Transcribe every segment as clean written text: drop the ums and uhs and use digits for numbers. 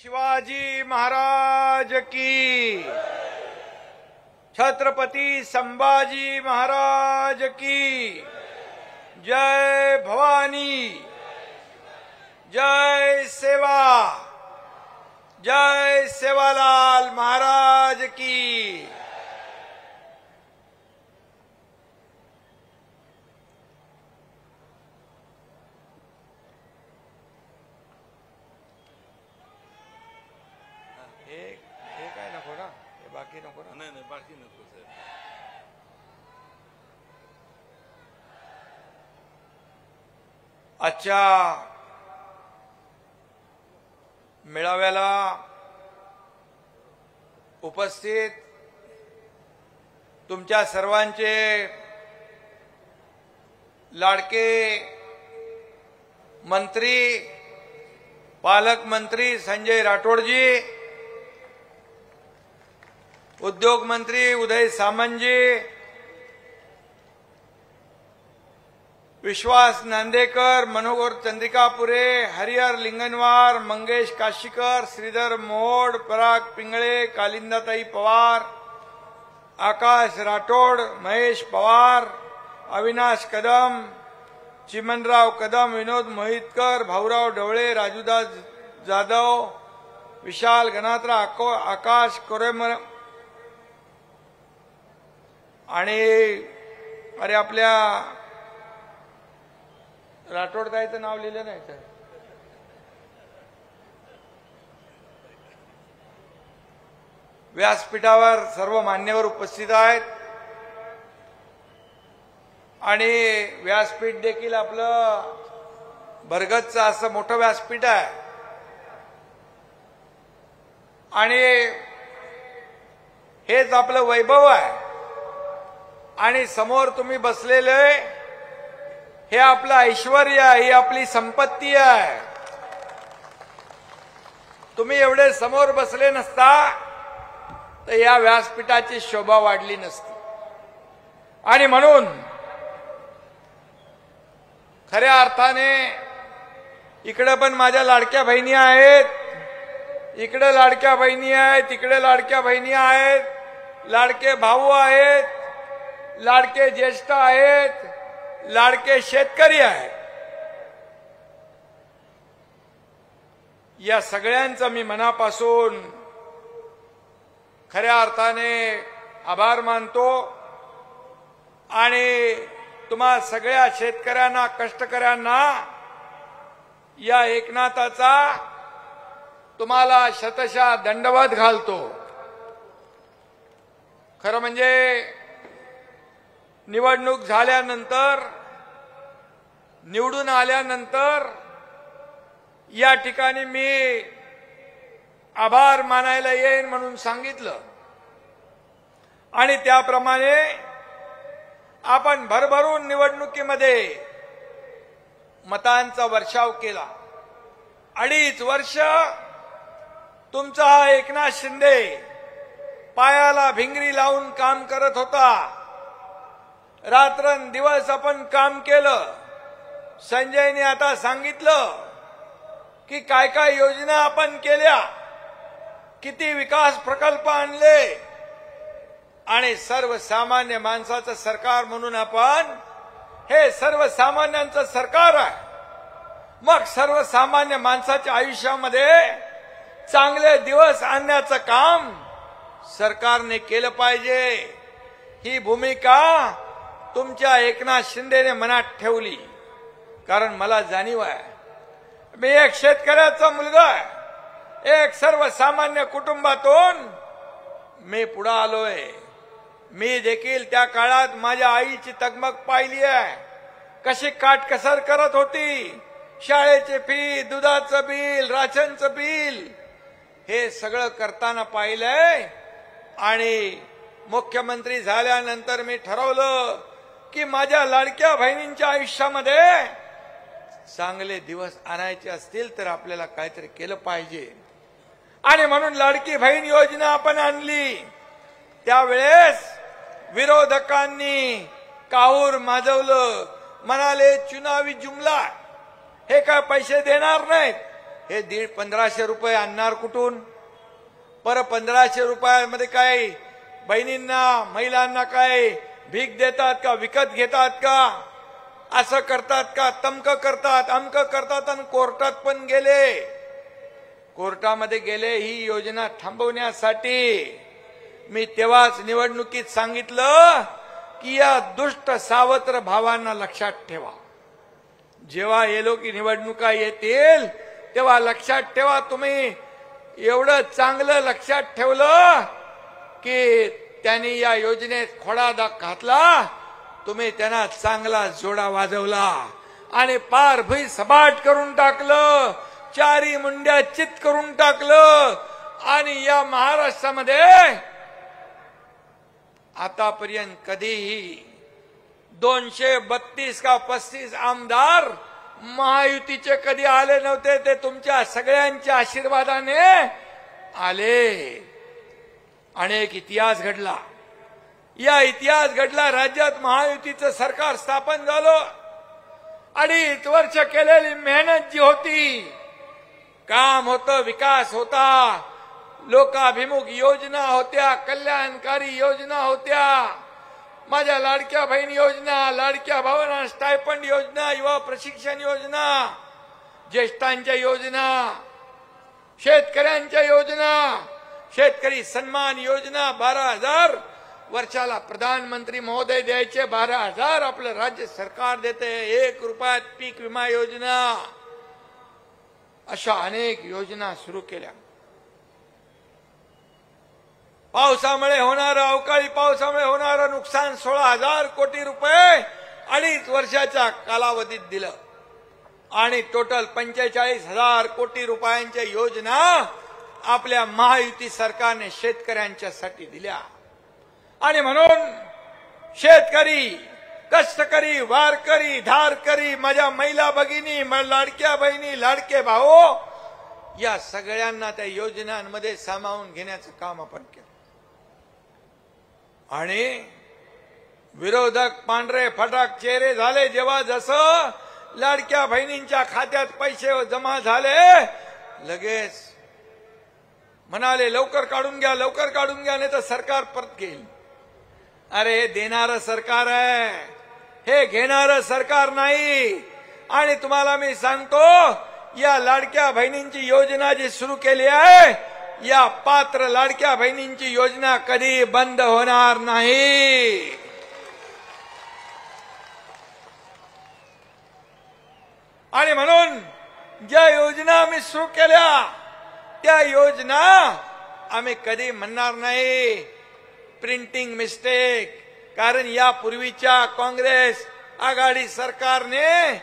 शिवाजी महाराज की, छत्रपति संभाजी महाराज की जय। भवानी जय सेवा, जय सेवालाल महाराज की। हे काय नको ना, हे बाकी नको ना। नाही बाकी नको साहेब। आजच्या मेळाव्याला उपस्थित तुमच्या सर्वांचे लाडके मंत्री, पालकमंत्री संजय राठोडजी, उद्योग मंत्री उदय सामंतजी, विश्वास नांदेकर, मनोहर चंद्रिकापुरे, हरिहर लिंगनवार, मंगेश काशीकर, श्रीधर मोहोड, पराग पिंगळे, कालिंदाताई पवार, आकाश राठोड, महेश पवार, अविनाश कदम, चिमनराव कदम, विनोद मोहितकर, भाऊराव ढवळे, राजूदास जाधव, विशाल गणात्रा, आकाश कोरेमर आणि अरे आपल्या राठोड ताईचं नाव लिहिलं नाही तर व्यासपीठावर सर्व मान्यवर उपस्थित आहेत आणि व्यासपीठ देखील आपलं भरगतचं असं मोठं व्यासपीठ आहे आणि हेच आपलं वैभव आहे आणि समोर तुम्ही बसलेले हे आपलं ऐश्वर्य आहे, ही आपली संपत्ती आहे। तुम्ही एवढे समोर बसले नसता तर या व्यासपीठाची शोभा वाढली नसती आणि म्हणून खऱ्या अर्थाने इकडे पण माझ्या लाडक्या बहिणी आहेत, इकडे लाडक्या बहिणी आहेत, तिकडे लाडक्या बहिणी आहेत, लाडके भाऊ आहेत, लाडके ज्येष्ठ आहेत, लाडके शेतकरी आहेत। या सगळ्यांचा मी मनापासून खऱ्या अर्थाने आभार मानतो आणि तुम्हा सगळ्या शेतकऱ्यांना, कष्टकऱ्यांना या एकनाथाचा तुम्हाला शतशः दंडवत घालतो। खरं म्हणजे निवडणूक झाल्यानंतर, निवडून आल्यानंतर या ठिकाणी मी आभार मानायला येईन म्हणून सांगितलं आणि त्याप्रमाणे आपण भरभरून निवडणुकीमध्ये मतांचा वर्षाव केला। 2.5 वर्ष तुमचा हा एकनाथ शिंदे पायाला भिंगरी लावून काम करत होता। रात्रंदिवस आपण काम केलं। संजयने आता सांगितलं की काय काय योजना आपण केल्या, किती विकास प्रकल्प आणले आणि सर्वसामान्य माणसाचं सरकार म्हणून आपण हे सर्वसामान्यांचं सरकार आहे। मग सर्वसामान्य माणसाच्या आयुष्यामध्ये चांगले दिवस आणण्याचं काम सरकारने केलं पाहिजे। ही भूमिका तुमच्या एकनाथ शिंदेने मनात ठेवली, कारण मला जाणीव आहे मी एक शेतकऱ्याचा मुलगा आहे, एक सर्वसामान्य कुटुंबातून मी पुढे आलोय। मी देखील त्या काळात माझ्या आईची तगमग पाहिली आहे, कशी काटकसर करत होती। शाळेचे फी, दुधाचं बिल, राशनचं बिल हे सगळं करताना पाहिलंय आणि मुख्यमंत्री झाल्यानंतर मी ठरवलं की माझ्या लाडक्या बहिणींच्या आयुष्यामध्ये चांगले दिवस आणायचे असतील तर आपल्याला काहीतरी केलं पाहिजे आणि म्हणून लाडकी बहीण योजना आपण आणली। त्यावेळेस विरोधकांनी काहूर माजवलं, म्हणाले चुनावी जुमला, हे काय पैसे देणार नाहीत, हे 1500 रुपये आणणार कुठून? पर 1500 रुपयामध्ये काय बहिणींना महिलांना काय भीक देतात का, विकत घेतात का, असं करतात का, तमक करतात, अमक करतात आणि कोर्टात पण गेले. कोर्टामध्ये गेले ही योजना थांबवण्यासाठी. मी तेव्हाच निवडणुकीत सांगितलं की या दुष्ट सावत्र भावांना लक्षात ठेवा. जेव्हा हे लोक निवडणुका येतील तेव्हा लक्षात ठेवा. तुम्ही एवढं चांगलं लक्षात ठेवलं की त्यांनी या योजनेत खोडा घातला. तुम्ही त्यांना चांगला जोडा वाजवला आणि पार भुई सपाट करून टाकलं, चारी मुंड्या चित करून टाकलं. आणि या महाराष्ट्रामध्ये आतापर्यंत कधीही 232 का 35 आमदार महायुतीचे कधी आले नव्हते. ते तुमच्या सगळ्यांच्या आशीर्वादाने आले. अनेक इतिहास घडला. या इतिहास घडला. राज्यात महायुतीचं सरकार स्थापन झालं. 2.5 वर्ष केलेली मेहनत जी होती, काम होतं, विकास होता, लोकाभिमुख योजना होत्या, कल्याणकारी योजना होत्या, माझ्या लाडक्या बहीण योजना, लाडक्या भावांना स्टायफंड योजना, युवा प्रशिक्षण योजना, ज्येष्ठांच्या योजना, शेतकऱ्यांच्या योजना, शेतकरी सन्मान योजना, 12,000 वर्षाला प्रधानमंत्री महोदय द्यायचे, 12,000 आपलं राज्य सरकार देते, 1 रुपयात पीक विमा योजना, अशा अनेक योजना सुरू केल्या. पावसामुळे होणारं, अवकाळी पावसामुळे होणारं नुकसान 16,000 कोटी रुपये 2.5 वर्षाच्या कालावधीत दिलं. आणि टोटल 45,000 कोटी रुपयांच्या योजना आपल्या महायुती सरकारने शेतकऱ्यांच्यासाठी दिल्या. आणि म्हणून शेतकरी, कष्टकरी, वारकरी, धारकरी, माझ्या महिला भगिनी, लाडक्या बहिणी, लाडके भाऊ, या सगळ्यांना त्या योजनांमध्ये सामावून घेण्याचं काम आपण केलं. आणि विरोधक पांढरे फटाक चेहरे झाले जेव्हा जसं लाडक्या बहिणींच्या खात्यात पैसे जमा झाले, लगेच म्हणाले लवकर काढून घ्या, लवकर काढून घ्या, नाही तर सरकार परत घेईल. अरे हे देणारं सरकार आहे, हे घेणारं सरकार नाही. आणि तुम्हाला मी सांगतो, या लाडक्या बहिणींची योजना जी सुरू केली आहे, या पात्र लाडक्या बहिणींची योजना कधी बंद होणार नाही. आणि म्हणून ज्या योजना आम्ही सुरू केल्या, त्या योजना आम्ही कधी म्हणणार नाही प्रिंटिंग मिस्टेक. कारण यापूर्वीच्या काँग्रेस आघाडी सरकारने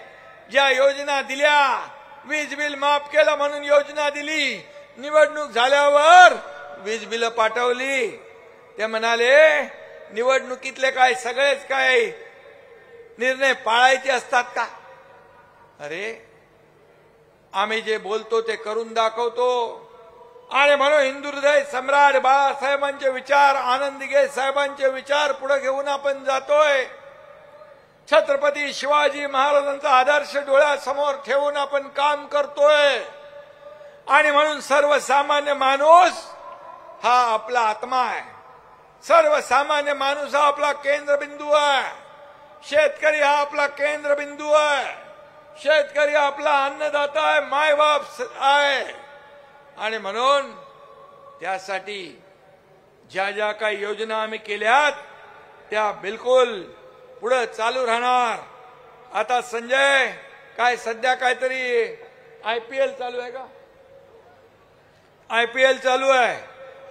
ज्या योजना दिल्या, वीज बिल माफ केलं म्हणून योजना दिली, निवडणूक झाल्यावर वीज बिल पाठवली. ते म्हणाले निवडणुकीतले काय सगळेच काय निर्णय पाळायचे असतात का? अरे आम्ही जे बोलतो ते करून दाखवतो. आणि म्हणून हिंदू हृदय सम्राट बाळासाहेबांचे विचार, आनंद दिघे साहेबांचे विचार पुढे घेऊन आपण जातोय. छत्रपती शिवाजी महाराजांचा आदर्श डोळ्यासमोर ठेवून आपण काम करतोय. आणि म्हणून सर्वसामान्य माणूस हा आपला आत्मा आहे. सर्वसामान्य माणूस हा आपला केंद्रबिंदू आहे. शेतकरी हा आपला केंद्रबिंदू आहे. शेतकरी आपला अन्नदाता आहे, मायबाप आहे. आणि म्हणून त्यासाठी ज्या ज्या काही योजना आम्ही केल्यात त्या बिलकुल पुढे चालू राहणार. आता संजय काय सध्या काहीतरी IPL चालू आहे का? IPL चालू आहे.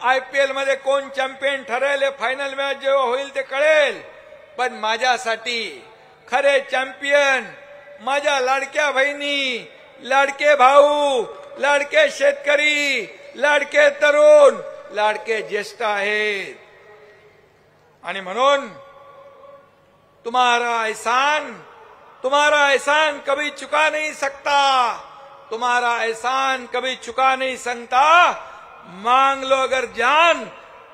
IPL मध्ये कोण चॅम्पियन ठरेल, फायनल मॅच जेव्हा होईल ते कळेल. पण माझ्यासाठी खरे चॅम्पियन माझ्या लाडक्या बहिणी, लाडके भाऊ, लाडके शेतकरी, लाडके तरुण, लाडके ज्येष्ठ आहेत. आणि म्हणून तुम्हारा एहसान कभी चुका नहीं सकता. तुम्हारा एहसान कभी चुका नहीं सकता. मांग लो अगर जान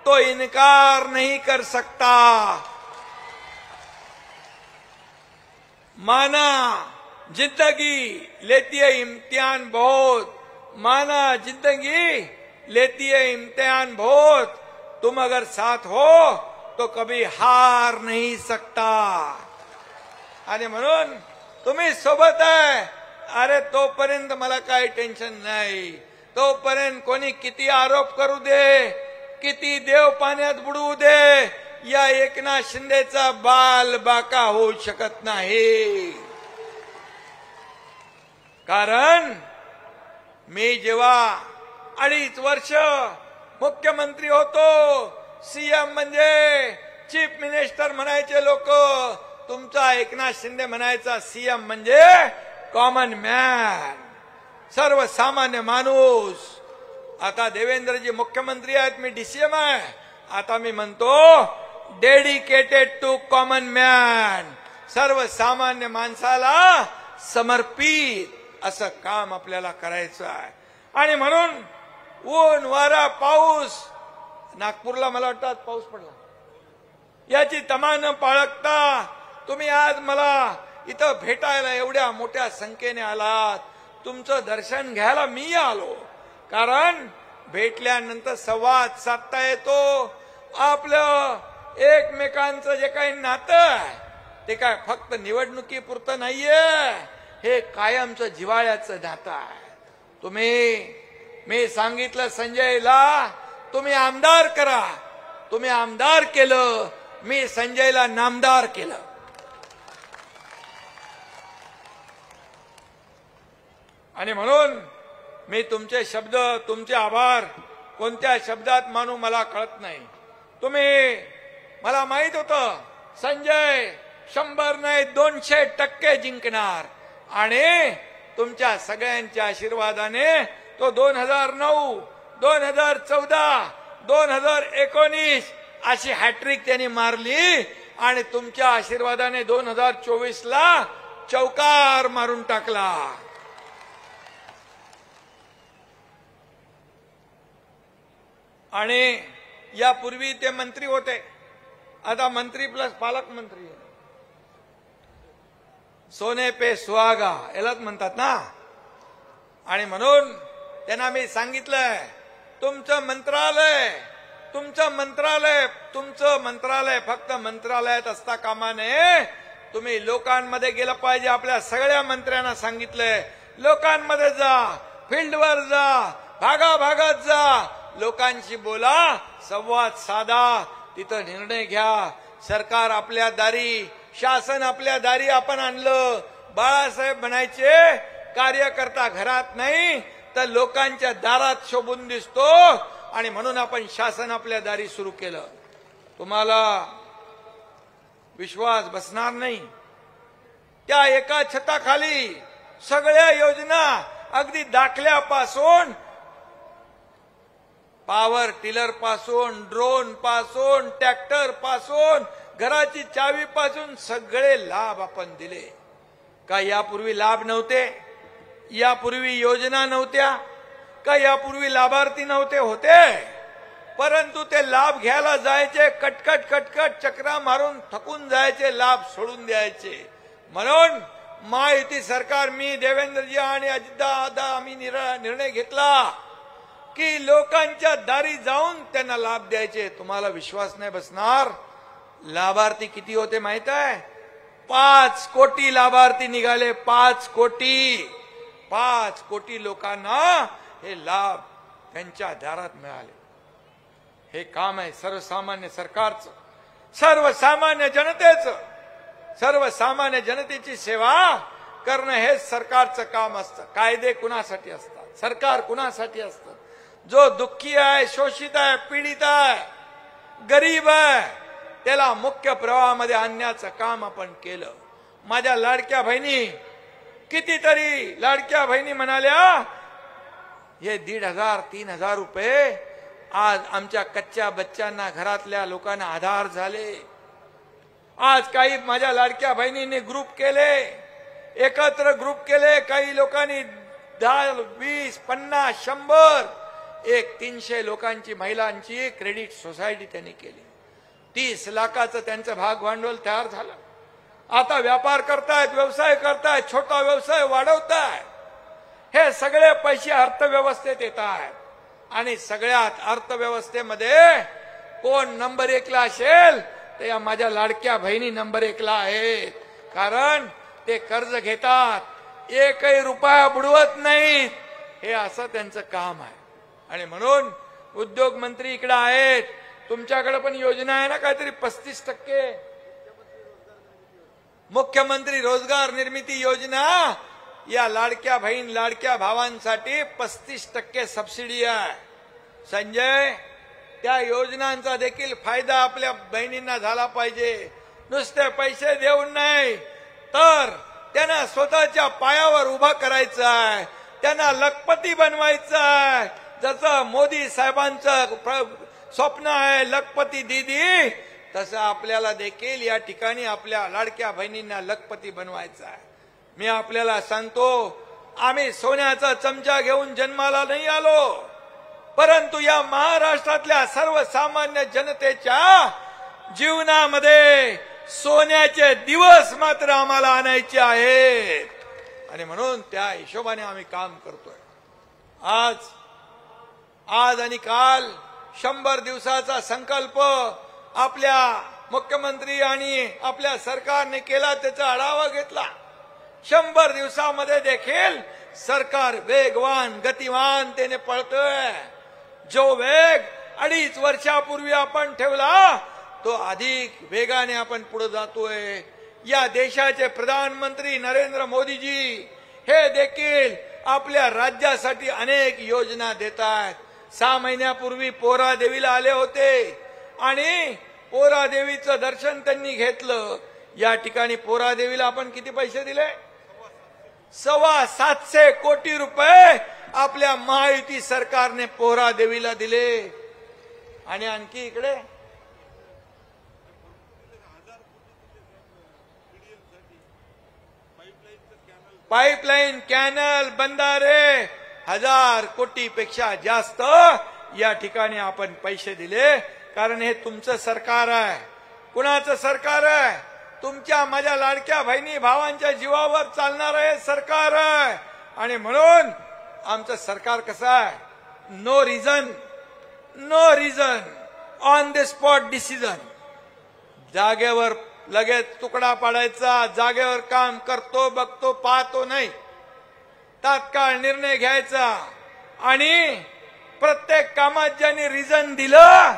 तो इनकार नहीं कर सकता. माना जिंदगी लेती है इम्तिहान बहुत, माना जिंदगी लेती है इम्तिहान बहुत, तुम अगर साथ हो तो कभी हार नहीं सकता. आणि म्हणून तुम्ही सोबत आहे. अरे तोपर्यंत मला काही टेन्शन नाही. तोपर्यंत कोणी किती आरोप करू दे, किती देव पाण्यात बुडवू दे, या एकनाथ शिंदेचा बाल बाका होऊ शकत नाही. कारण मी जेव्हा 2.5 वर्ष मुख्यमंत्री होतो, सीएम म्हणजे चीफ मिनिस्टर म्हणायचे लोक, तुमचा एकनाथ शिंदे म्हणायचा सीएम म्हणजे कॉमन मॅन, सर्वसामान्य माणूस. आता देवेंद्रजी मुख्यमंत्री आहेत, मी डीसीएम आहे. आता मी म्हणतो डेडिकेटेड टू कॉमन मॅन, सर्वसामान्य माणसाला समर्पित असं काम आपल्याला करायचं आहे. आणि म्हणून ऊन वारा पाऊस, नागपूरला मला वाटतं आज पाऊस पडला, याची तमा न बाळगता तुम्ही आज मला इथं भेटायला एवढ्या मोठ्या संख्येने आलात. तुमचं दर्शन घ्यायला मी आलो. कारण भेटल्यानंतर संवाद साधता येतो. आपलं एकमेकांचं जे काही नातं आहे ते काय फक्त निवडणुकीपुरतं नाहीये, हे कायमचं जिव्हाळ्याचं नातं आहे. मी सांगितलं संजयला तुम्ही आमदार करा. तुम्ही आमदार केलं, मी संजयला नामदार केलं. आणि म्हणून मी तुमचे शब्द, तुमचे आभार कोणत्या शब्दात मानू मला कळत नाही. मला माहित होतं संजय 100 नाही 200% जिंकणार. आणि तुमच्या सगळ्यांच्या आशीर्वादाने तो 2009, 2014, 2019 अशी हॅट्रिक त्यांनी मारली. आणि तुमच्या आशीर्वादाने 2024ला चौकार मारून टाकला. आणि यापूर्वी ते मंत्री होते, आता मंत्री प्लस पालकमंत्री. सोने पे सुहागा यालाच म्हणतात ना. आणि म्हणून त्यांना मी सांगितलंय तुमचं मंत्रालय फक्त मंत्रालयात असता कामा नये. तुम्ही लोकांमध्ये गेलं पाहिजे. आपल्या सगळ्या मंत्र्यांना सांगितलंय लोकांमध्ये जा, फील्डवर जा, भागाभागात जा, लोकांशी बोला, संवाद साधा, तिथं निर्णय घ्या. सरकार आपल्या दारी, शासन आपल्या दारी आपण आणलं. बाळासाहेब म्हणायचे कार्यकर्ता घरात नाही तर लोकांच्या दारात शोभून दिसतो. आणि म्हणून आपण शासन आपल्या दारी सुरू केलं. तुम्हाला विश्वास बसणार नाही. त्या एका छताखाली सगळ्या योजना, अगदी दाखल्यापासून, पॉवर टिलर पासून, ड्रोन पासून, ट्रॅक्टर पासून, घराची चावी पासून सगळे लाभ आपण दिले. का यापूर्वी लाभ नव्हते? यापूर्वी योजना नव्हत्या का? यापूर्वी लाभार्थी नव्हते? होते. परंतु ते लाभ घ्यायला जायचे, कटकट चक्रा मारून थकून जायचे, लाभ सोडून द्यायचे. म्हणून महायुती सरकार, मी, देवेंद्रजी आणि अजितदादा आम्ही निर्णय घेतला की लोकांच्या दारी जाऊन त्यांना लाभ द्यायचे. तुम्हाला विश्वास नाही बसणार. लाभार्थी किती होते माहित आहे? 5 कोटी लाभार्थी निघाले. 5 कोटी लोकांना हे लाभ त्यांच्या दारात मिळाले. हे काम आहे सर्वसामान्य सरकारचं, सर्वसामान्य जनतेचं. सर्वसामान्य जनतेची सेवा करणं हे सरकारचं काम असतं. कायदे कुणासाठी असतात? सरकार कुणासाठी असतं? जो दुःखी आहे, शोषित आहे, पीडित आहे, गरीब आहे, त्याला मुख्य प्रवाहामध्ये आणण्याचं काम आपण केलं. माझ्या लाडक्या बहिणी, कितीतरी लाडक्या बहिणी म्हणाल्या हे 1,500-3,000 रुपये आज आमच्या कच्च्या बच्चांना, घरातल्या लोकांना आधार झाले. आज काही माझ्या लाडक्या बहिणींनी ग्रुप केले, एकत्र ग्रुप केले. काही लोकांनी 10, 20, 50, 100, 300 लोकांची, महिलांची क्रेडिट सोसायटी त्यांनी केली. 30 लाखाचं त्यांचं भाग भांडवल तयार झालं. आता व्यापार करतायत, व्यवसाय करतायत, छोटा व्यवसाय वाढवतायत. हे सगळे पैसे अर्थव्यवस्थेत येतात आणि सगळ्यात अर्थव्यवस्थेमध्ये कोण नंबर 1 ला असेल ते या माझ्या लाडक्या बहिणी नंबर 1 ला आहेत. कारण ते कर्ज घेतात, एकही रुपया बुडवत नाहीत. हे असं त्यांचं काम आहे. आणि म्हणून उद्योग मंत्री इकडे आहेत. तुमच्याकडे पण योजना आहे ना काहीतरी 35%. मुख्यमंत्री रोजगार निर्मिती योजना, या लाडक्या बहीण लाडक्या भावांसाठी 35% सबसिडी आहे. संजय, त्या योजनांचा देखील फायदा आपल्या बहिणींना झाला पाहिजे. नुसते पैसे देऊन नाही तर त्यांना स्वतःच्या पायावर उभा करायचं आहे, त्यांना लखपती बनवायचं आहे. जसं मोदी साहेबांचं स्वप्न आहे लखपती दीदी, तसं आपल्याला देखील या ठिकाणी आपल्या लाडक्या बहिणींना लखपती बनवायचं आहे. मी आपल्याला सांगतो, आम्ही सोन्याचा चमचा घेऊन जन्माला नाही आलो, परंतु या महाराष्ट्रातल्या सर्वसामान्य जनतेच्या जीवनामध्ये सोन्याचे दिवस मात्र आम्हाला आणायचे आहेत. आणि म्हणून त्या हिशोबाने आम्ही काम करतोय. आज आणि काल 100 दिवसाचा संकल्प आपल्या मुख्यमंत्री आणि आपल्या सरकारने केला, त्याचा आढावा घेतला. 100 दिवसामध्ये देखील सरकार वेगवान गतिमानतेने पळतोय. जो वेग 2.5 वर्षापूर्वी आपण ठेवला तो अधिक वेगाने आपण पुढे जातोय. या देशाचे प्रधानमंत्री नरेंद्र मोदीजी हे देखील आपल्या राज्यासाठी अनेक योजना देत आहेत. 6 महिन्यापूर्वी पोरा देवीला आले होते आणि पोरा देवीचं दर्शन त्यांनी घेतलं. या ठिकाणी पोरा देवीला आपण किती पैसे दिले? 725 कोटी रुपये आपल्या महायुती सरकारने पोहरा देवीला दिले. आणि आणखी इकडे पाईपलाईन, कॅनल, बंधारे 1000 कोटीपेक्षा जास्त या ठिकाणी आपण पैसे दिले. कारण हे तुमचं सरकार आहे. कुणाचं सरकार आहे? तुमच्या माझ्या लाडक्या बहिणी भावांच्या जीवावर चालणारं हे सरकार आहे. आणि म्हणून आमचं सरकार कसं आहे? No reason on the spot decision. जागेवर लगेच तुकडा पाडायचा, जागेवर काम करतो बघतो पाहतो नाही, तात्काळ निर्णय घ्यायचा. आणि प्रत्येक कामात ज्यांनी रिझन दिलं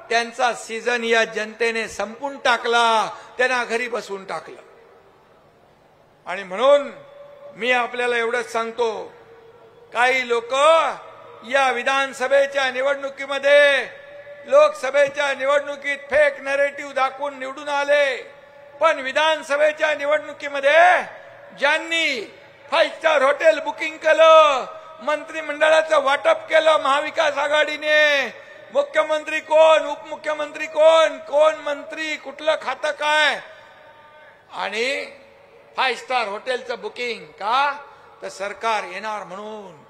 त्यांचा सीझन या जनतेने संपून टाकला, त्यांना घरी बसवून टाकलं. आणि म्हणून मी आपल्याला एवढंच सांगतो, काही लोक या विधानसभेच्या निवडणुकीमध्ये लोकसभेच्या निवडणुकीत फेक नरेटिव्ह दाखवून निवडून आले, पण विधानसभेच्या निवडणुकीमध्ये ज्यांनी 5 स्टार हॉटेल बुकिंग केलं, मंत्रिमंडळाचं वाटप केलं महाविकास आघाडीने, मुख्यमंत्री कोण, उपमुख्यमंत्री कोण, कोण मंत्री, कुठलं खातं काय, आणि 5 स्टार हॉटेलचं बुकिंग का? तर सरकार येणार म्हणून.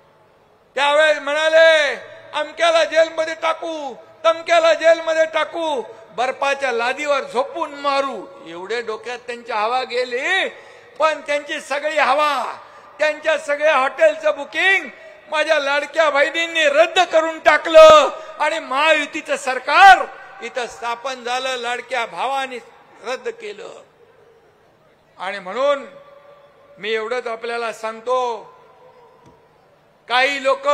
त्यावेळेस म्हणाले अमक्याला जेलमध्ये टाकू, तमक्याला जेलमध्ये टाकू, बर्फाच्या लादीवर झोपून मारू. एवढे डोक्यात त्यांची हवा गेली. पण त्यांची सगळी हवा, त्यांच्या सगळ्या हॉटेलचं बुकिंग माझ्या लाडक्या बहिणींनी रद्द करून टाकलं आणि महायुतीचं सरकार इथं स्थापन झालं. लाडक्या भावांनी रद्द केलं. आणि म्हणून मी एवढंच आपल्याला सांगतो, काही लोक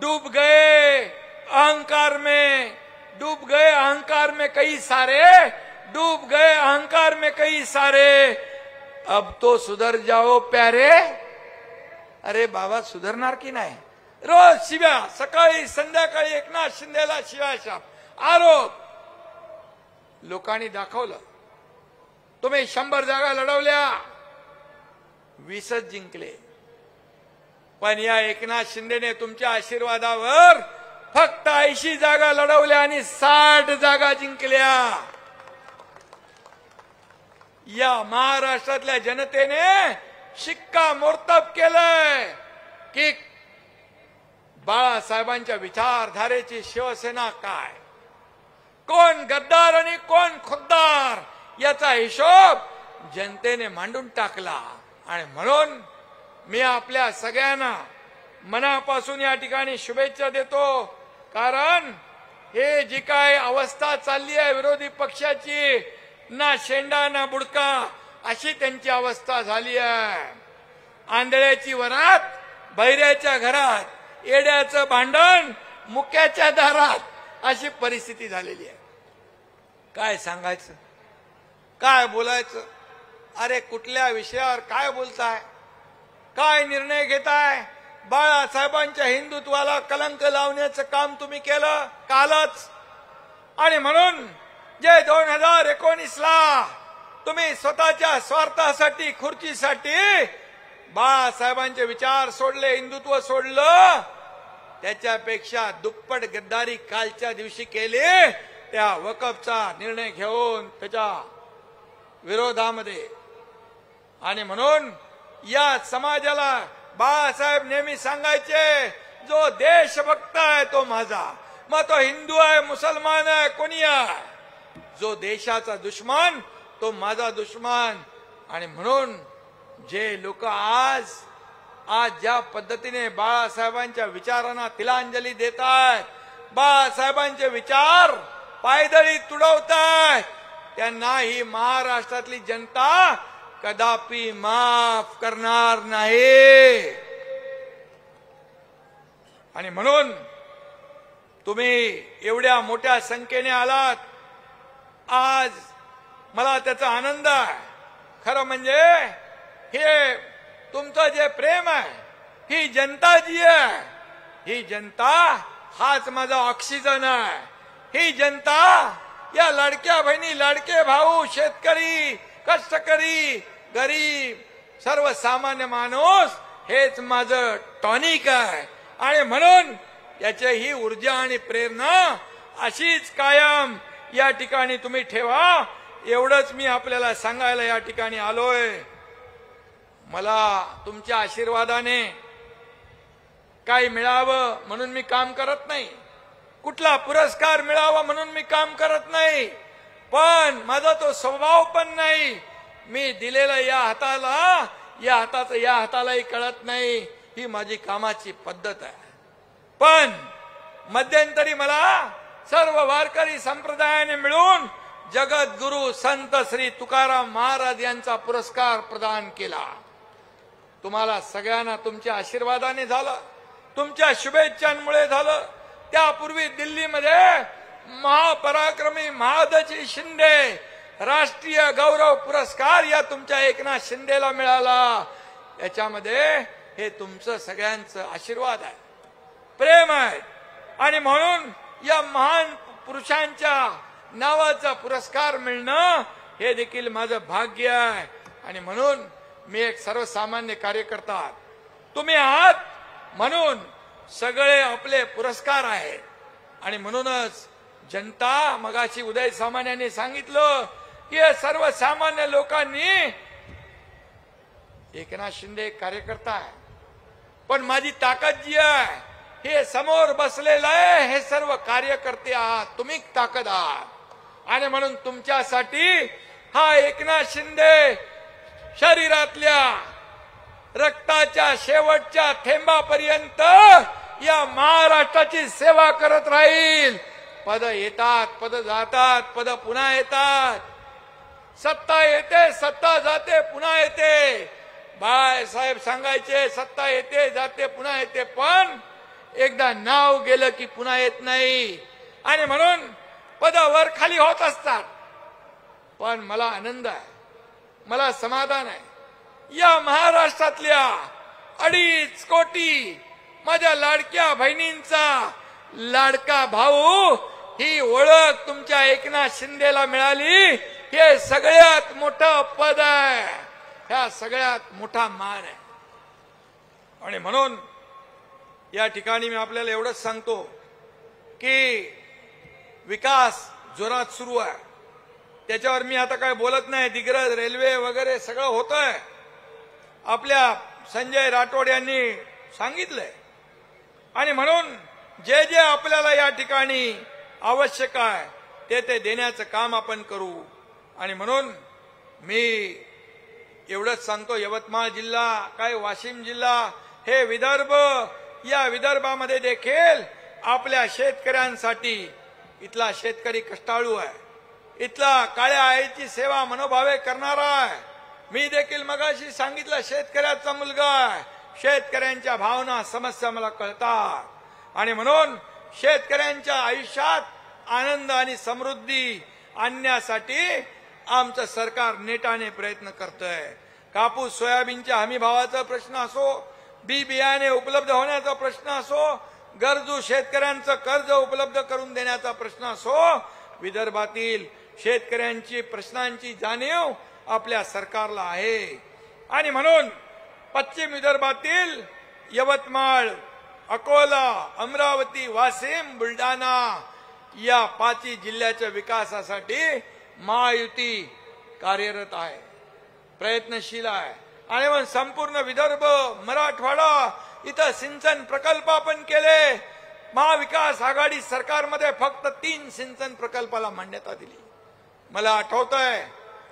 डूब गए अहंकार में, डूब गए अहंकार में कई सारे, डूब गए अहंकार में कई सारे, अब तो सुधर जाओ प्यारे. अरे बाबा, सुधारणार की नाही? रोज शिव्या, सकाळी संध्याकाळी एकनाथ शिंदेला शिव्याशाप, आरोप. लोकांनी दाखवलं. तुम्ही 100 जागा लढवल्या, 20च जिंकले. पण या एकनाथ शिंदेने तुमच्या आशीर्वादावर फक्त 80 जागा लढवल्या आणि 60 जागा जिंकल्या. या महाराष्ट्रातल्या जनतेने शिक्कामोर्तब केलंय की बाळासाहेबांच्या विचारधारेची शिवसेना काय, कोण गद्दार आणि कोण खुद्दार, याचा हिशोब जनतेने मांडून टाकला. आणि म्हणून मी आपल्या सगळ्यांना मनापासून या ठिकाणी शुभेच्छा देतो। कारण हे जी काय अवस्था चालली आहे विरोधी पक्षाची, ना शेंडा ना बुडका अशी त्यांची अवस्था झाली आहे। आंधळ्याची वरात बहिऱ्याच्या घरात, येड्याचं भांडण मुक्याच्या दारात, अशी परिस्थिती झालेली आहे। काय सांगायचं, काय बोलायचं? अरे कुठल्या विषयावर काय बोलताय, काय निर्णय घेताय? बाळासाहेबांच्या हिंदुत्वाला कलंक लावण्याचं काम तुम्ही केलं कालच। आणि म्हणून जे 2019ला तुम्ही स्वतःच्या स्वार्थासाठी, खुर्चीसाठी बाळासाहेबांचे विचार सोडले, हिंदुत्व सोडलं, त्याच्यापेक्षा दुप्पट गद्दारी कालच्या दिवशी केली त्या वकफचा निर्णय घेऊन त्याच्या विरोधामध्ये। आणि म्हणून या समाजाला बाळासाहेब नेहमी सांगायचे, जो देशभक्त आहे तो माझा, मग तो हिंदू आहे, मुसलमान आहे, कोणी आहे, जो देशाचा दुश्मन तो माझा दुश्मन। आणि म्हणून जे लोक आज ज्या पद्धतीने बाळासाहेबांच्या विचारांना तिलांजली देतात, बाळासाहेबांचे विचार पायदळी तुडवतात, त्यांना ही महाराष्ट्रातली जनता कदापि माफ करणार नाही। आणि म्हणून तुम्ही एवढ्या मोठ्या संख्येने आलात आज, मला त्याचा आनंद आहे। खरं म्हणजे हे तुमचं जे प्रेम आहे, ही जनता जी आहे, ही जनता हाच माझा ऑक्सिजन आहे। ही जनता, या लाडक्या बहिणी, लाडके भाऊ, शेतकरी, कष्टकरी, गरीब, सर्वसामान्य माणूस, हेच माझं टॉनिक आहे। आणि म्हणून याची ही ऊर्जा आणि प्रेरणा अशीच कायम या ठिकाणी तुम्ही ठेवा, एवढंच मी आपल्याला सांगायला या ठिकाणी आलोय। मला तुमच्या आशीर्वादाने काही मिळावं म्हणून मी काम करत नाही, कुठला पुरस्कार मिळावा म्हणून मी काम करत नाही, पण माझा तो स्वभाव पण नाही। मी दिलेला या हाताला, या हाताचं या हातालाही कळत नाही, ही माझी कामाची पद्धत आहे। पण मध्यंतरी मला सर्व वारकरी संप्रदायाने मिळून जगद्गुरु संत श्री तुकाराम महाराज यांचा पुरस्कार प्रदान केला। तुम्हाला सगळ्यांना तुमच्या आशीर्वादाने झालं, तुमच्या शुभेच्छांमुळे झालं। त्यापूर्वी दिल्लीमध्ये महापराक्रमी महादजी शिंदे राष्ट्रीय गौरव पुरस्कार या तुमच्या एकनाथ शिंदेला मिळाला। याच्यामध्ये हे तुमचं सगळ्यांचं आशीर्वाद आहे, प्रेम आहे। आणि म्हणून या महान पुरुषांच्या नावाचा पुरस्कार मिळणं हे देखील माझं भाग्य आहे। आणि म्हणून मी एक सर्वसामान्य कार्यकर्ता, तुम्ही आहात म्हणून सगळे आपले पुरस्कार आहेत। आणि म्हणूनच जनता, मगाशी उदय सामान्यांनी सांगितलं की सर्वसामान्य लोकांनी, एकनाथ शिंदे कार्यकर्ता आहे, पण माझी ताकद जी आहे हे समोर बसलेलं आहे, हे सर्व कार्यकर्ते आहात, तुम्ही ताकद आहात। आणि म्हणून तुमच्यासाठी हा एकनाथ शिंदे शरीरातल्या रक्ताच्या शेवटच्या थेंबापर्यंत या महाराष्ट्राची सेवा करत राहील। पद येतात, पद जातात, पद पुन्हा येतात, सत्ता येते, सत्ता जाते, पुन्हा येते। बाळासाहेब सांगायचे, सत्ता येते, जाते, पुन्हा येते, पण एकदा नाव गेलं की पुन्हा येत नाही। आणि म्हणून पद वर खाली होत असतात, पण मला आनंद आहे, मला समाधान आहे। या महाराष्ट्रातल्या 2.5 कोटी माझ्या लाडक्या बहिणींचा लाडका भाऊ, ही ओळख तुमच्या एकनाथ शिंदेला मिळाली, हे सगळ्यात मोठं पद आहे, ह्या सगळ्यात मोठा मान आहे। आणि म्हणून या ठिकाणी मी आपल्याला एवढंच सांगतो की विकास जोरात सुरू आहे, त्याच्यावर मी आता काय बोलत नाही। दिग्रज रेल्वे वगैरे सगळं होतंय, आपल्या संजय राठोड यांनी सांगितलंय। आणि म्हणून जे जे आपल्याला या ठिकाणी आवश्यक आहे ते देण्याचं काम आपण करू। आणि म्हणून मी एवढंच सांगतो, यवतमाळ जिल्हा काय वाशिम जिल्हा हे विदर्भ, या विदर्भामध्ये देखील आपल्या शेतकऱ्यांसाठी इथला शेतकरी कष्टाळू आहे, इथला काळ्या आईची सेवा मनोभावे करणारा आहे. मी देखील मगाशी सांगितलं, शेतकऱ्याचा मुलगा आहे, शेतकऱ्यांच्या भावना समस्या मला कळतात आणि म्हणून शेतकऱ्यांच्या आयुष्यात आनंद आणि समृद्धी आणण्यासाठी आमचं सरकार नेटाने प्रयत्न करतंय. कापूस सोयाबीनच्या हमी भावाचा प्रश्न असो, बी बियाणे उपलब्ध होण्याचा प्रश्न असो, गरजू शेतकऱ्यांचं कर्ज उपलब्ध करून देण्याचा प्रश्न असो, विदर्भातील शेतकऱ्यांची प्रश्नांची जाणीव आपल्या सरकारला आहे. आणि म्हणून पश्चिम विदर्भातील यवतमाळ, अकोला, अमरावती, वाशिम, बुलढाणा या 5 जिल्ह्याच्या विकासासाठी महायुती कार्यरत आहे, प्रयत्नशील आहे. आणि मग संपूर्ण विदर्भ, मराठवाडा इथं सिंचन प्रकल्प आपण केले. महाविकास आघाडी सरकारमध्ये फक्त 3 सिंचन प्रकल्पाला मान्यता दिली. मला आठवतंय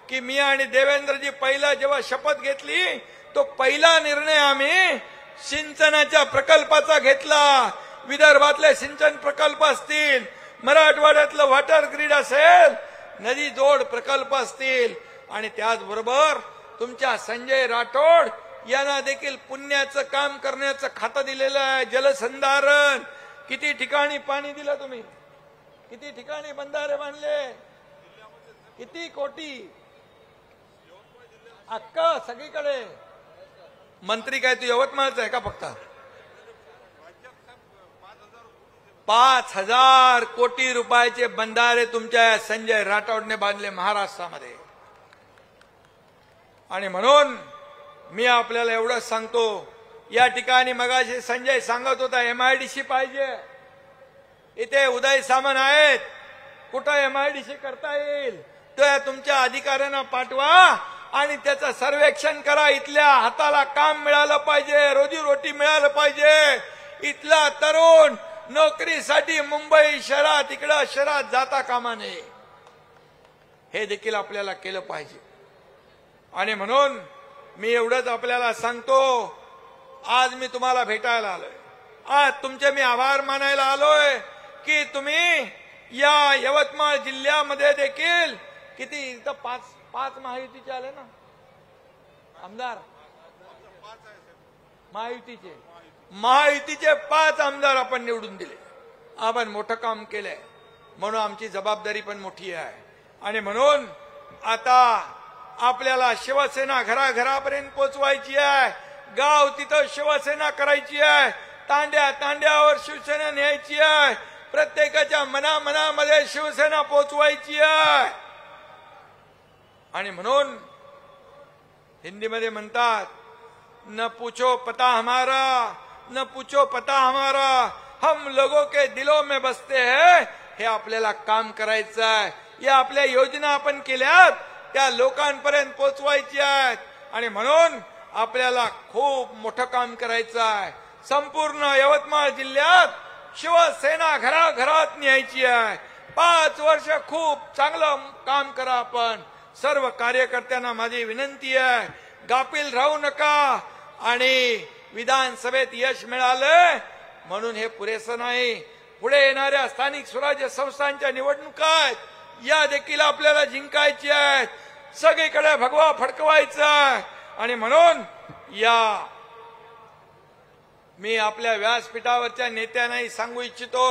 की मी आणि देवेंद्रजी पहिला जेव्हा शपथ घेतली तो पहिला निर्णय आम्ही सिंचनाच्या प्रकल्पाचा घेतला. विदर्भातले सिंचन प्रकल्प असतील, मराठवाड्यातलं वॉटर ग्रीड असेल, नदी जोड प्रकल्प असतील आणि त्याचबरोबर तुमच्या संजय राठोड यांना देखील पुण्याचं काम करण्याचं खातं दिलेलं आहे. जलसंधारण, किती ठिकाणी पाणी दिलं तुम्ही, किती ठिकाणी बंधारे बांधले, किती कोटी, अक्का सगळीकडे. मंत्री काय तू यवतमाळचा आहे का फक्त? 5,000 कोटी रुपयाचे बंधारे तुमच्या संजय राठोडने बांधले महाराष्ट्रामध्ये. आणि म्हणून मी आपल्याला एवढंच सांगतो, या ठिकाणी मगाशी संजय सांगत होता MIDC पाहिजे, इथे उदय सामंत आहेत, कुठं MIDC करता येईल तर तुमच्या अधिकाऱ्यांना पाठवा आणि त्याचं सर्वेक्षण करा. इथल्या हाताला काम मिळालं पाहिजे, रोजीरोटी मिळालं पाहिजे. इथला तरुण नोकरीसाठी मुंबई शहरात, इकडं शहरात जाता कामा नये, हे देखील आपल्याला केलं पाहिजे. आणि म्हणून मी एवढंच आपल्याला सांगतो, आज मी तुम्हाला भेटायला आलोय, आज तुमचे मी आभार मानायला आलोय की तुम्ही या यवतमाळ जिल्ह्यामध्ये देखील किती इथं 5 महायुतीचे आले ना आमदार, महायुतीचे 5 आमदार आपण निवडून दिले. आपण मोठं काम केलंय म्हणून आमची जबाबदारी पण मोठी आहे. आणि म्हणून आता आपल्याला शिवसेना घराघरापर्यंत पोचवायची आहे, गाव तिथं शिवसेना करायची आहे, तांड्या तांड्यावर शिवसेना न्यायची आहे, प्रत्येकाच्या मनामध्ये शिवसेना पोचवायची आहे. आणि म्हणून हिंदीमध्ये म्हणतात, न पूछो पता हमारा, न पूछो पता हमारा, हम लोगों के दिलों में बसते हैं. हे आपल्याला काम करायचं आहे. या आपल्या योजना आपण केल्यात त्या लोकांपर्यंत पोचवायची आहेत. आणि म्हणून आपल्याला खूप मोठं काम करायचं आहे. संपूर्ण यवतमाळ जिल्ह्यात शिवसेना घराघरात न्यायची आहे. 5 वर्ष खूप चांगलं काम करा. आपण सर्व कार्यकर्त्यांना माझी विनंती आहे, गाफील राहू नका. आणि विधानसभेत यश मिळालं म्हणून हे पुरेसं नाही, पुढे येणाऱ्या स्थानिक स्वराज्य संस्थांच्या निवडणुका आहेत, या देखील आपल्याला जिंकायची आहेत. सगळीकडे भगवा फडकवायचा आहे. आणि म्हणून या मी आपल्या व्यासपीठावरच्या नेत्यांनाही सांगू इच्छितो,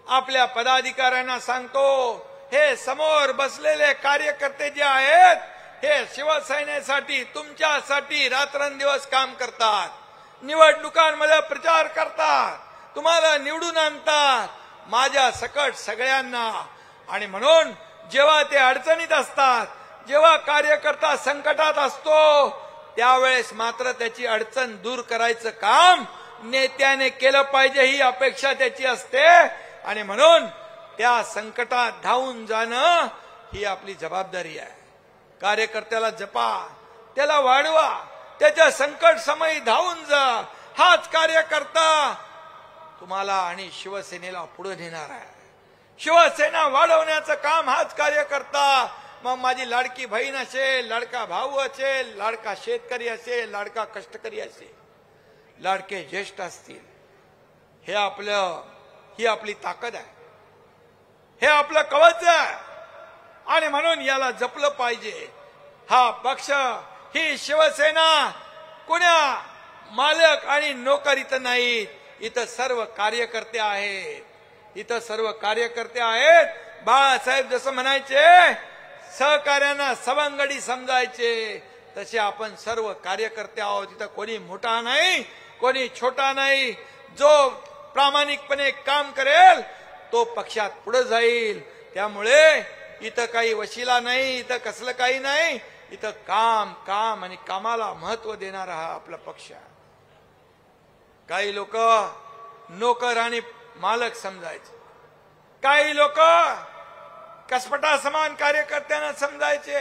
आपल्या पदाधिकाऱ्यांना सांगतो, हे समोर बसलेले कार्यकर्ते जे आहेत हे शिवसेनेसाठी, तुमच्यासाठी रात्रंदिवस काम करतात, निवडणुकांमध्ये प्रचार करतात, तुम्हाला निवडून आणतात, माझ्या सकट सगळ्यांना. आणि म्हणून जेव्हा ते अडचणीत असतात, जेव्हा कार्यकर्ता संकटात असतो, त्यावेळेस मात्र त्याची अडचण दूर करायचं काम नेत्याने केलं पाहिजे, ही अपेक्षा त्याची असते. आणि म्हणून त्या संकटात धावून जाणं ही आपली जबाबदारी आहे. कार्यकर्त्याला जपा, त्याला वाढवा, त्याच्या संकट समयी धावून जा. हाच कार्यकर्ता तुम्हाला आणि शिवसेनेला पुढे नेणार आहे. शिवसेना वाढवण्याचं काम हाच कार्यकर्ता मग माझी लाडकी बहीण असेल, लाडका भाऊ असेल, लाडका शेतकरी असेल, लाडका कष्टकरी असेल, लाडके ज्येष्ठ असतील, ही आपली ताकद आहे, हे आपलं कवच आहे. आणि म्हणून याला जपलं पाहिजे. हा पक्ष, ही शिवसेना कुण्या मालक आणि नोकर इथं नाहीत, इथं सर्व कार्यकर्ते आहेत, इथं सर्व कार्यकर्ते आहेत. बाळासाहेब जसं म्हणायचे, सहकार्यांना सवंगडी समजायचे, तसे आपण सर्व कार्यकर्ते आहोत. इथं कोणी मोठा नाही, कोणी छोटा नाही. जो प्रामाणिकपणे काम करेल तो पक्षात पुढे जाईल. त्यामुळे इथं काही वशिला नाही, इथं कसलं काही नाही. इथं काम आणि कामाला महत्व देणारा हा आपला पक्ष आहे. काही लोक नोकर आणि मालक समजायचे, काही लोक कसपटा समान कार्यकर्त्यांना समजायचे.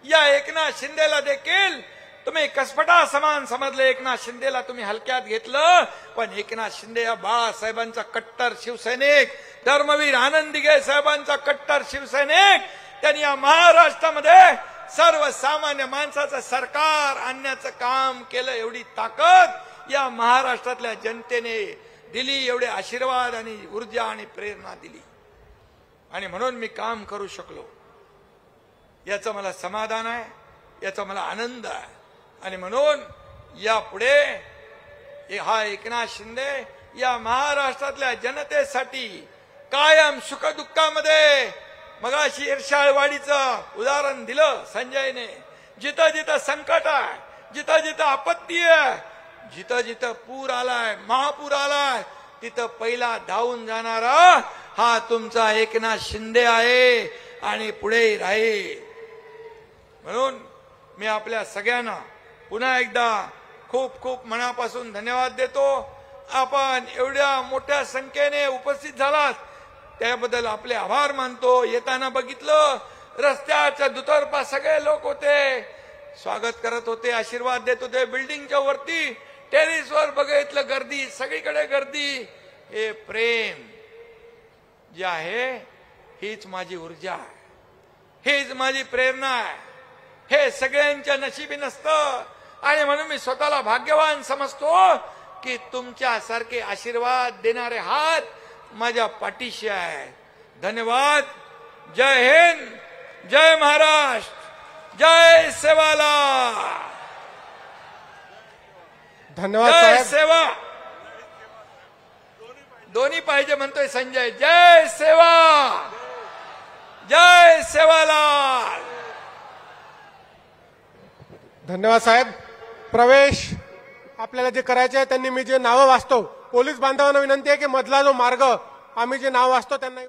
या एकनाथ शिंदेला देखील तुम्ही कसपटा समान समजले, एकनाथ शिंदेला तुम्ही हलक्यात घेतलं. पण एकनाथ शिंदे या बाळासाहेबांचा कट्टर शिवसैनिक, धर्मवीर आनंद दिघे साहेबांचा कट्टर शिवसैनिक, त्यांनी या महाराष्ट्रामध्ये सर्वसामान्य माणसाचं सरकार आणण्याचं काम केलं. एवढी ताकद या महाराष्ट्रातल्या जनतेने दिली, एवढे आशीर्वाद आणि ऊर्जा आणि प्रेरणा दिली. आणि म्हणून मी काम करू शकलो, याचं मला समाधान आहे, याचा मला आनंद आहे. आणि म्हणून यापुढे हा एकनाथ शिंदे या महाराष्ट्रातल्या जनतेसाठी कायम सुखदुःखामध्ये, मगाशी इर्षाळवाडीचं उदाहरण दिलं संजयने, जिथं जिथं संकट आहे, जिथं जिथं आपत्ती आहे, जिथं जिथं पूर आलाय, महापूर आलाय, तिथं पहिला धावून जाणारा हा तुमचा एकनाथ शिंदे आहे आणि पुढे राहील. म्हणून मी आपल्या सगळ्यांना पुन्हा एकदा खूप खूप मनापासून धन्यवाद देतो. आपण एवढ्या मोठ्या संख्येने उपस्थित झालात त्याबद्दल आपले आभार मानतो. येताना बघितलं रस्त्याच्या दुतर्फा सगळे लोक होते, स्वागत करत होते, आशीर्वाद देत होते. बिल्डिंगच्या वरती टेरेसवर बघितलं गर्दी, सगळीकडे गर्दी. हे प्रेम जे आहे हीच माझी ऊर्जा आहे, हीच माझी प्रेरणा आहे. हे सगळ्यांच्या नशिबी नसतं. आणि म्हणून मी स्वतःला भाग्यवान समजतो की तुमच्यासारखे आशीर्वाद देणारे हात माझ्या पाठीशी आहे. धन्यवाद. जय हिंद, जय महाराष्ट्र, जय सेवाला. धन्यवाद जय साहेब. सेवा दोन्ही पाहिजे म्हणतोय संजय. जय सेवा, जय सेवालाल. धन्यवाद साहेब. प्रवेश आपल्याला जे करायचे आहे त्यांनी मी जे नावं वाचतो, पोलीस बांधवांना विनंती आहे की मधला जो मार्ग आम्ही जे नाव वाचतो त्यांना